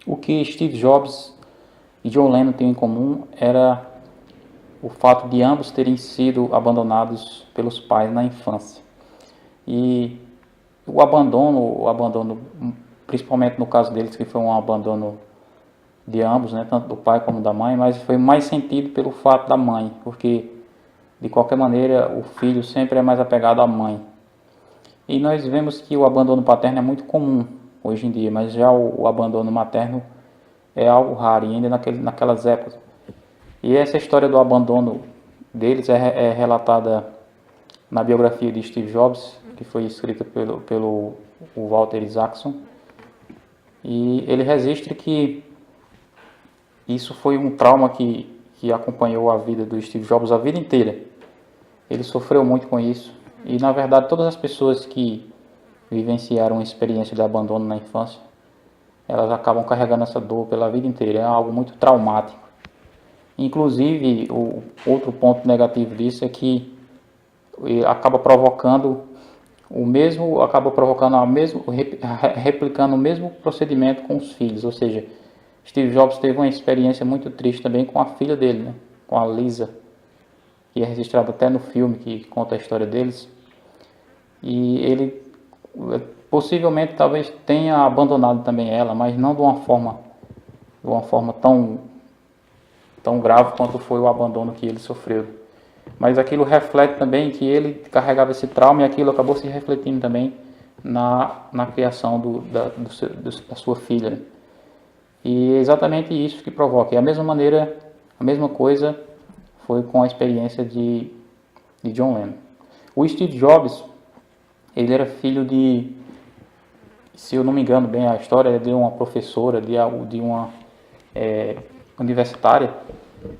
O que Steve Jobs e John Lennon tinham em comum era o fato de ambos terem sido abandonados pelos pais na infância. E o abandono, principalmente no caso deles, que foi um abandono de ambos, né, tanto do pai como da mãe, mas foi mais sentido pelo fato da mãe, porque de qualquer maneira o filho sempre é mais apegado à mãe. E nós vemos que o abandono paterno é muito comum hoje em dia, mas já o abandono materno é algo raro, e ainda naquelas épocas. E essa história do abandono deles é relatada na biografia de Steve Jobs, que foi escrita pelo Walter Isaacson. E ele registra que isso foi um trauma que acompanhou a vida do Steve Jobs a vida inteira. Ele sofreu muito com isso. E, na verdade, todas as pessoas que vivenciaram uma experiência de abandono na infância, elas acabam carregando essa dor pela vida inteira. É algo muito traumático. Inclusive, o outro ponto negativo disso é que acaba provocando replicando o mesmo procedimento com os filhos. Ou seja, Steve Jobs teve uma experiência muito triste também com a filha dele, né? Com a Lisa, que é registrado até no filme que conta a história deles. E ele possivelmente talvez tenha abandonado também ela, mas não de uma forma tão grave quanto foi o abandono que ele sofreu. Mas aquilo reflete também que ele carregava esse trauma, e aquilo acabou se refletindo também na criação da sua filha, né? E é exatamente isso que provoca. E a mesma coisa foi com a experiência de John Lennon. O Steve Jobs, ele era filho de, se eu não me engano bem a história, é de uma professora, de uma universitária,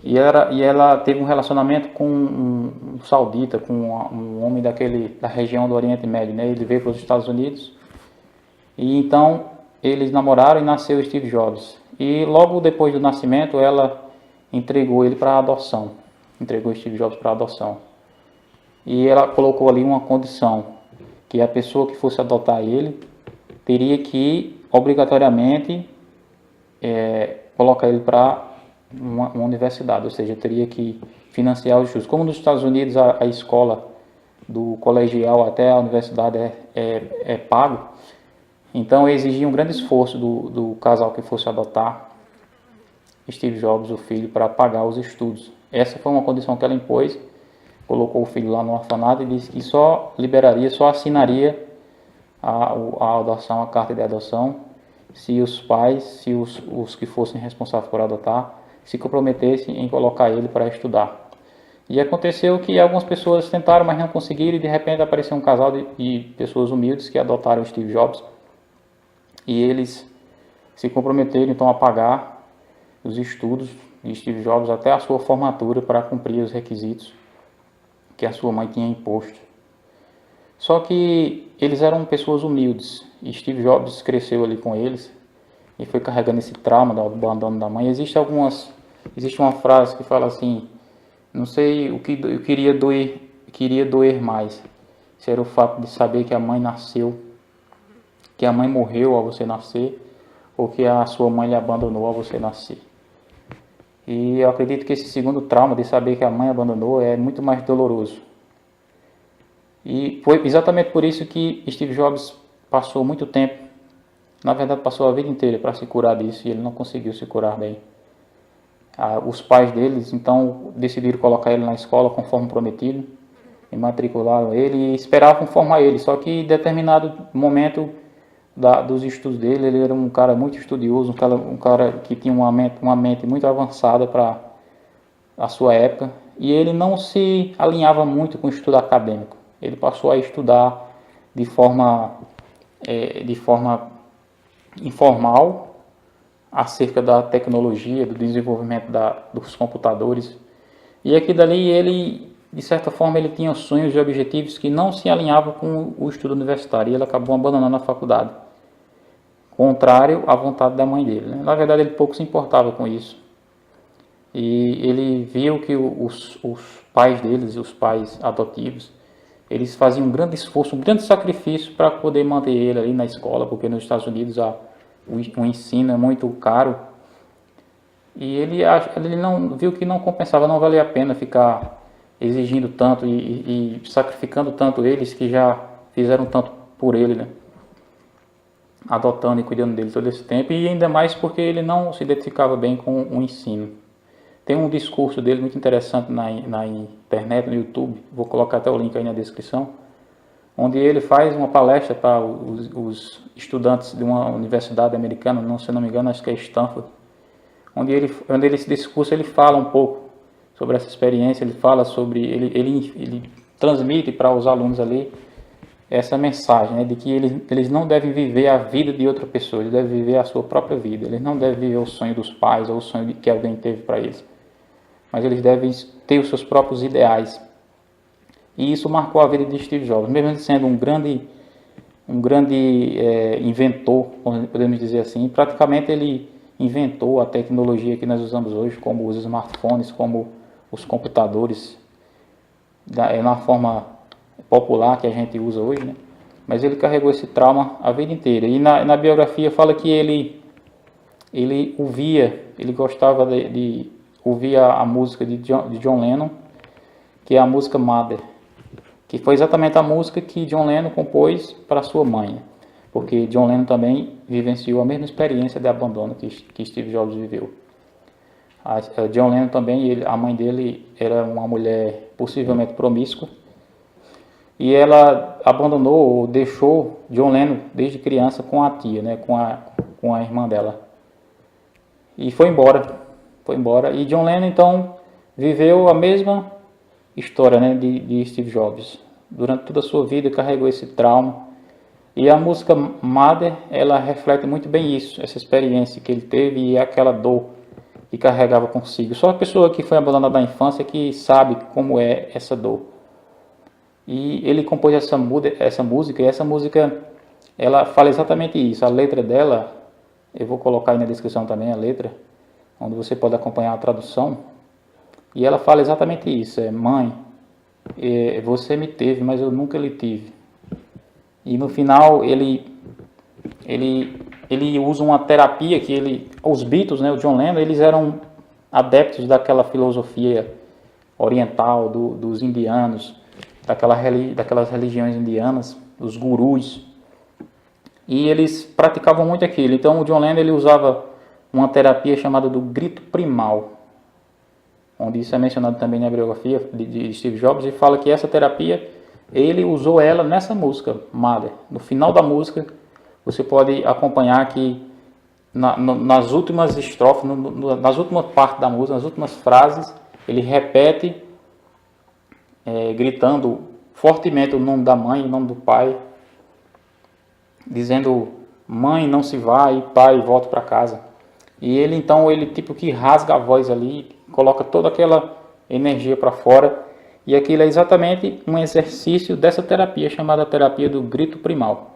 e ela teve um relacionamento com um saudita, com um homem da região do Oriente Médio, né? Ele veio para os Estados Unidos, e então eles namoraram e nasceu Steve Jobs. E logo depois do nascimento, ela entregou ele para adoção, entregou Steve Jobs para adoção. E ela colocou ali uma condição, que a pessoa que fosse adotar ele teria que obrigatoriamente colocar ele para uma universidade, ou seja, teria que financiar os estudos. Como nos Estados Unidos a escola do colegial até a universidade é pago, então exigia um grande esforço do casal que fosse adotar Steve Jobs, o filho, para pagar os estudos. Essa foi uma condição que ela impôs, colocou o filho lá no orfanato e disse que só assinaria a adoção, a carta de adoção, se os pais, se os que fossem responsáveis por adotar, se comprometessem em colocar ele para estudar. E aconteceu que algumas pessoas tentaram, mas não conseguiram, e de repente apareceu um casal de pessoas humildes que adotaram Steve Jobs, e eles se comprometeram então a pagar os estudos de Steve Jobs até a sua formatura para cumprir os requisitos que a sua mãe tinha imposto. Só que eles eram pessoas humildes, e Steve Jobs cresceu ali com eles e foi carregando esse trauma do abandono da mãe. Existe uma frase que fala assim: não sei o que eu queria doer mais, se era o fato de saber que a mãe nasceu, que a mãe morreu ao você nascer, ou que a sua mãe lhe abandonou ao você nascer. E eu acredito que esse segundo trauma de saber que a mãe abandonou é muito mais doloroso. E foi exatamente por isso que Steve Jobs passou muito tempo, na verdade passou a vida inteira para se curar disso, e ele não conseguiu se curar bem. Os pais deles então decidiram colocar ele na escola conforme prometido, e matricularam ele e esperavam formar ele, só que em determinado momento dos estudos dele, ele era um cara muito estudioso, um cara que tinha uma mente muito avançada para a sua época, e ele não se alinhava muito com o estudo acadêmico. Ele passou a estudar de forma informal acerca da tecnologia, do desenvolvimento dos computadores, e aqui dali ele, de certa forma, ele tinha sonhos e objetivos que não se alinhavam com o estudo universitário, e ele acabou abandonando a faculdade, contrário à vontade da mãe dele, né? Na verdade, ele pouco se importava com isso. E ele viu que os pais deles, os pais adotivos, eles faziam um grande esforço, um grande sacrifício para poder manter ele ali na escola, porque nos Estados Unidos o ensino é muito caro. E ele não viu que não compensava, não valia a pena ficar exigindo tanto e sacrificando tanto eles que já fizeram tanto por ele, né? Adotando e cuidando dele todo esse tempo, e ainda mais porque ele não se identificava bem com o ensino. Tem um discurso dele muito interessante na internet, no YouTube, vou colocar até o link aí na descrição, onde ele faz uma palestra para os estudantes de uma universidade americana, não, se não me engano, acho que é Stanford, onde esse discurso ele fala um pouco sobre essa experiência, ele fala sobre, ele transmite para os alunos ali essa mensagem, né, de que eles não devem viver a vida de outra pessoa, eles devem viver a sua própria vida, eles não devem viver o sonho dos pais ou o sonho que alguém teve para eles, mas eles devem ter os seus próprios ideais. E isso marcou a vida de Steve Jobs, mesmo ele sendo um grande inventor, podemos dizer assim. Praticamente ele inventou a tecnologia que nós usamos hoje, como os smartphones, como os computadores, na forma popular que a gente usa hoje, né? Mas ele carregou esse trauma a vida inteira. E na biografia fala que ele gostava de ouvir a música de John Lennon, que é a música Mother, que foi exatamente a música que John Lennon compôs para sua mãe, né? Porque John Lennon também vivenciou a mesma experiência de abandono que Steve Jobs viveu. John Lennon também, a mãe dele era uma mulher possivelmente promíscua, e ela abandonou ou deixou John Lennon desde criança com a tia, né, com a irmã dela. E foi embora. E John Lennon então viveu a mesma história, né, de Steve Jobs. Durante toda a sua vida carregou esse trauma. E a música Mother, ela reflete muito bem isso, essa experiência que ele teve e aquela dor que carregava consigo. Só a pessoa que foi abandonada na infância que sabe como é essa dor. E ele compôs essa música, e essa música ela fala exatamente isso. A letra dela, eu vou colocar aí na descrição também a letra, onde você pode acompanhar a tradução. E ela fala exatamente isso: mãe, você me teve, mas eu nunca lhe tive. E no final ele usa uma terapia que os Beatles, né, o John Lennon, eles eram adeptos daquela filosofia oriental dos indianos, daquelas religiões indianas, dos gurus, e eles praticavam muito aquilo. Então o John Lennon ele usava uma terapia chamada do grito primal, onde isso é mencionado também na biografia de Steve Jobs, e fala que essa terapia ele usou ela nessa música Mother. No final da música você pode acompanhar que nas últimas estrofes, nas últimas partes da música, nas últimas frases, ele repete gritando fortemente o nome da mãe, o nome do pai, dizendo: mãe, não se vai, pai, volta para casa. E ele então, tipo que rasga a voz ali, coloca toda aquela energia para fora, e aquilo é exatamente um exercício dessa terapia, chamada terapia do grito primal.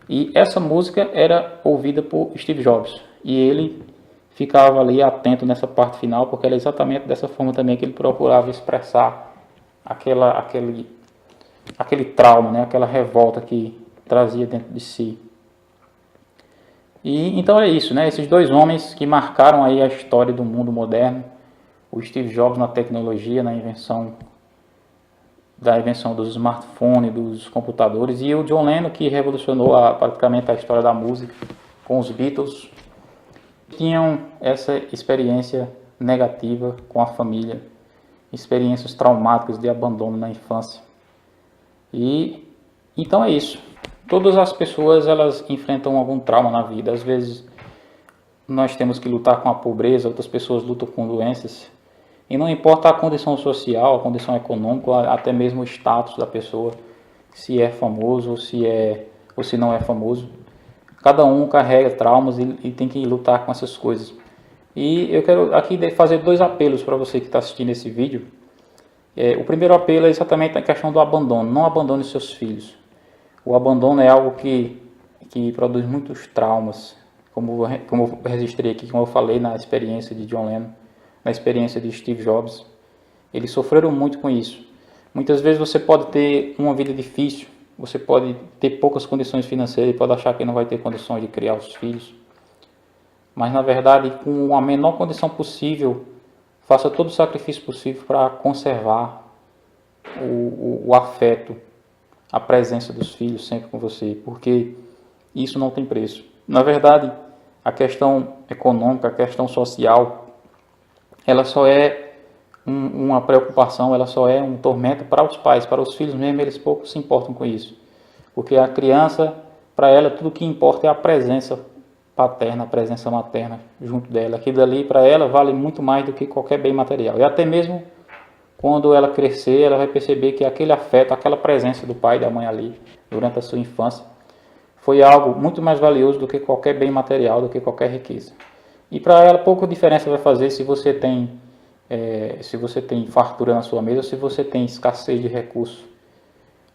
E essa música era ouvida por Steve Jobs, e ele ficava ali atento nessa parte final, porque era exatamente dessa forma também que ele procurava expressar aquele trauma, né? Aquela revolta que trazia dentro de si. E então é isso, né? Esses dois homens que marcaram aí a história do mundo moderno, o Steve Jobs na tecnologia, na invenção dos smartphones, dos computadores, e o John Lennon, que revolucionou praticamente a história da música com os Beatles, tinham essa experiência negativa com a família, experiências traumáticas de abandono na infância. E então é isso. Todas as pessoas elas enfrentam algum trauma na vida. Às vezes nós temos que lutar com a pobreza, outras pessoas lutam com doenças. E não importa a condição social, a condição econômica, até mesmo o status da pessoa, se é famoso ou se não é famoso. Cada um carrega traumas e tem que lutar com essas coisas. E eu quero aqui fazer dois apelos para você que está assistindo esse vídeo. O primeiro apelo é exatamente a questão do abandono. Não abandone seus filhos. O abandono é algo que produz muitos traumas, como eu registrei aqui, como eu falei na experiência de John Lennon, na experiência de Steve Jobs. Eles sofreram muito com isso. Muitas vezes você pode ter uma vida difícil, você pode ter poucas condições financeiras e pode achar que não vai ter condições de criar os filhos. mas na verdade com a menor condição possível, faça todo o sacrifício possível para conservar o afeto, a presença dos filhos sempre com você, porque isso não tem preço. Na verdade, a questão econômica, a questão social, ela só é uma preocupação, ela só é um tormento para os pais, para os filhos mesmo, eles pouco se importam com isso. Porque a criança, para ela, tudo que importa é a presença paterna, a presença materna junto dela. Aquilo dali, para ela, vale muito mais do que qualquer bem material. E até mesmo quando ela crescer, ela vai perceber que aquele afeto, aquela presença do pai e da mãe ali, durante a sua infância, foi algo muito mais valioso do que qualquer bem material, do que qualquer riqueza. E para ela, pouca diferença vai fazer se você tem fartura na sua mesa ou se você tem escassez de recursos.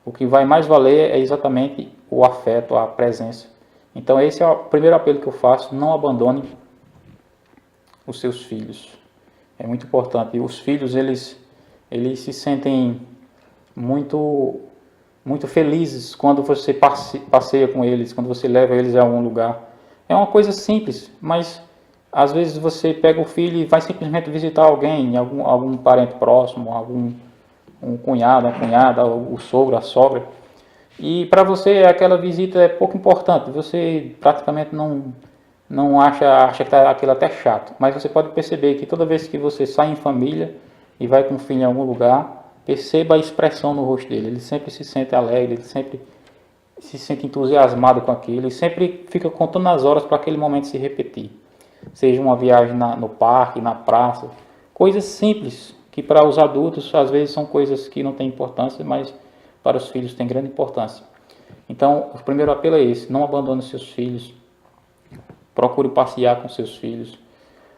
O que vai mais valer é exatamente o afeto, a presença. Então esse é o primeiro apelo que eu faço: não abandone os seus filhos. É muito importante. E os filhos, eles se sentem muito felizes quando você passeia com eles, quando você leva eles a algum lugar. É uma coisa simples, mas às vezes você pega o filho e vai simplesmente visitar alguém, algum parente próximo, um cunhado, uma cunhada, o sogro, a sogra. E para você aquela visita é pouco importante, você praticamente não acha que tá aquilo até chato. Mas você pode perceber que toda vez que você sai em família e vai com o filho em algum lugar, perceba a expressão no rosto dele. Ele sempre se sente alegre, ele sempre se sente entusiasmado com aquilo, ele sempre fica contando as horas para aquele momento se repetir. Seja uma viagem no parque, na praça, coisas simples, que para os adultos às vezes são coisas que não têm importância, mas para os filhos tem grande importância. Então, o primeiro apelo é esse: não abandone seus filhos, procure passear com seus filhos,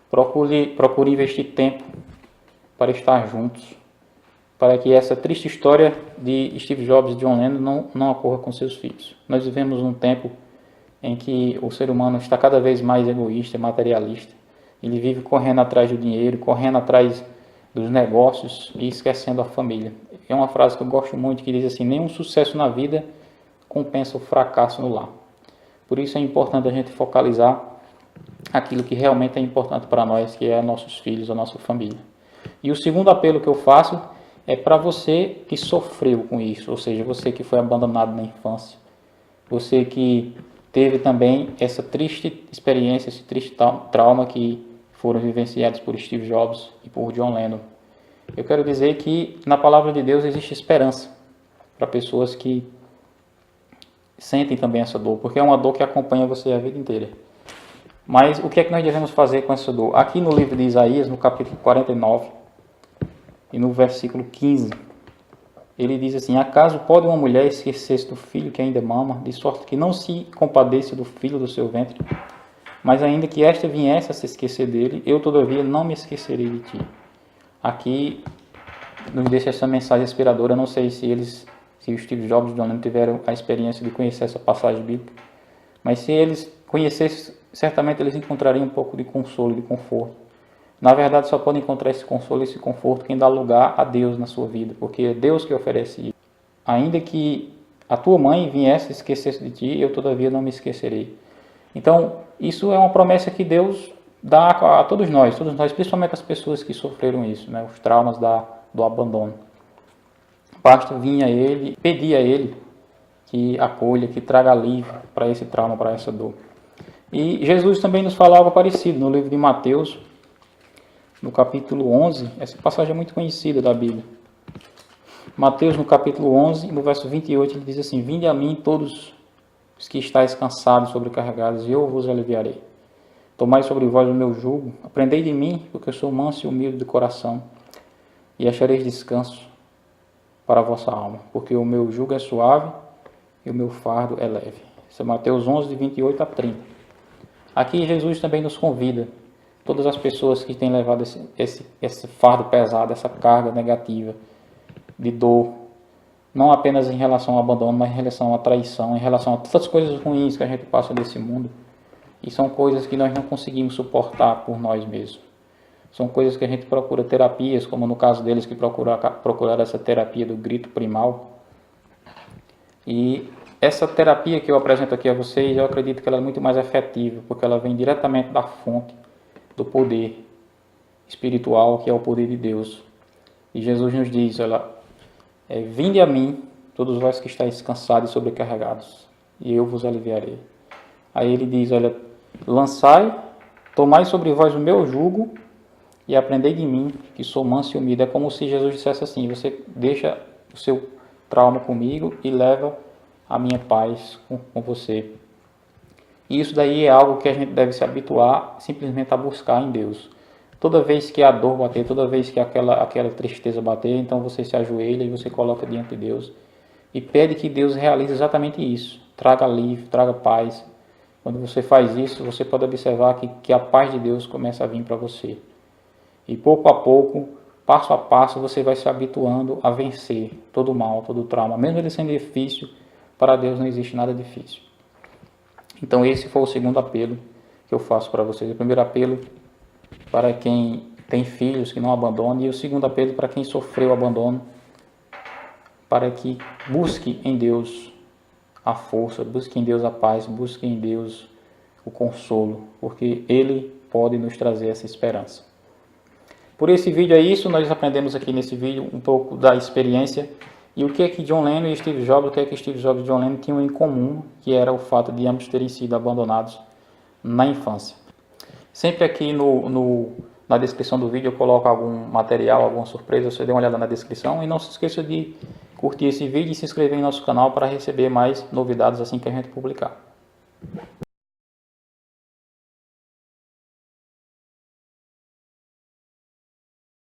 procure investir tempo para estar juntos, para que essa triste história de Steve Jobs e John Lennon não ocorra com seus filhos. Nós vivemos num tempo em que o ser humano está cada vez mais egoísta, materialista. Ele vive correndo atrás do dinheiro, correndo atrás dos negócios e esquecendo a família. É uma frase que eu gosto muito, que diz assim: nenhum sucesso na vida compensa o fracasso no lar. Por isso é importante a gente focalizar aquilo que realmente é importante para nós, que é nossos filhos, a nossa família. E o segundo apelo que eu faço é para você que sofreu com isso, ou seja, você que foi abandonado na infância, você que teve também essa triste experiência, esse triste trauma que foram vivenciados por Steve Jobs e por John Lennon. Eu quero dizer que na palavra de Deus existe esperança para pessoas que sentem também essa dor, porque é uma dor que acompanha você a vida inteira. Mas o que é que nós devemos fazer com essa dor? Aqui no livro de Isaías, no capítulo 49 e no versículo 15, ele diz assim: acaso pode uma mulher esquecer-se do filho que ainda mama, de sorte que não se compadeça do filho do seu ventre? Mas ainda que esta viesse a se esquecer dele, eu todavia não me esquecerei de ti. Aqui nos deixa essa mensagem inspiradora. Eu não sei se o Steve Jobs e John Lennon tiveram a experiência de conhecer essa passagem bíblica, mas se eles conhecessem, certamente eles encontrariam um pouco de consolo, de conforto. Na verdade, só pode encontrar esse consolo e esse conforto quem dá lugar a Deus na sua vida, porque é Deus que oferece isso. Ainda que a tua mãe viesse e esquecesse de ti, eu todavia não me esquecerei. Então, isso é uma promessa que Deus dá a todos nós, principalmente as pessoas que sofreram isso, né? Os traumas do abandono. Basta vir a Ele, pedir a Ele que acolha, que traga alívio para esse trauma, para essa dor. E Jesus também nos fala algo parecido no livro de Mateus, no capítulo 11, essa passagem é muito conhecida da Bíblia. Mateus, no capítulo 11, no verso 28, ele diz assim: vinde a mim todos os que estáis cansados, sobrecarregados, e eu vos aliviarei. Tomai sobre vós o meu jugo, aprendei de mim, porque eu sou manso e humilde de coração, e achareis descanso para a vossa alma, porque o meu jugo é suave e o meu fardo é leve. Isso é Mateus 11, de 28 a 30. Aqui Jesus também nos convida, todas as pessoas que têm levado esse fardo pesado, essa carga negativa de dor, não apenas em relação ao abandono, mas em relação à traição, em relação a tantas coisas ruins que a gente passa nesse mundo. E são coisas que nós não conseguimos suportar por nós mesmos. São coisas que a gente procura terapias, como no caso deles que procuraram essa terapia do grito primal. E essa terapia que eu apresento aqui a vocês, eu acredito que ela é muito mais efetiva, porque ela vem diretamente da fonte do poder espiritual, que é o poder de Deus. E Jesus nos diz, vinde a mim, todos vós que estáis cansados e sobrecarregados, e eu vos aliviarei. Aí ele diz, lançai, tomai sobre vós o meu jugo e aprendei de mim, que sou manso e humilde. É como se Jesus dissesse assim, você deixa o seu trauma comigo e leva a minha paz com você. E isso daí é algo que a gente deve se habituar simplesmente a buscar em Deus. Toda vez que a dor bater, toda vez que aquela tristeza bater, então você se ajoelha e você coloca diante de Deus e pede que Deus realize exatamente isso. Traga alívio, traga paz. Quando você faz isso, você pode observar que a paz de Deus começa a vir para você. E pouco a pouco, passo a passo, você vai se habituando a vencer todo o mal, todo o trauma. Mesmo ele sendo difícil, para Deus não existe nada difícil. Então esse foi o segundo apelo que eu faço para vocês. O primeiro apelo para quem tem filhos, que não abandone. E o segundo apelo para quem sofreu abandono, para que busque em Deus a força, busque em Deus a paz, busque em Deus o consolo, porque Ele pode nos trazer essa esperança. Por esse vídeo é isso, nós aprendemos aqui nesse vídeo um pouco da experiência e o que é que John Lennon e Steve Jobs, o que é que Steve Jobs e John Lennon tinham em comum, que era o fato de ambos terem sido abandonados na infância. Sempre aqui na descrição do vídeo eu coloco algum material, alguma surpresa, você dê uma olhada na descrição e não se esqueça de curtir esse vídeo e se inscrever em nosso canal para receber mais novidades assim que a gente publicar.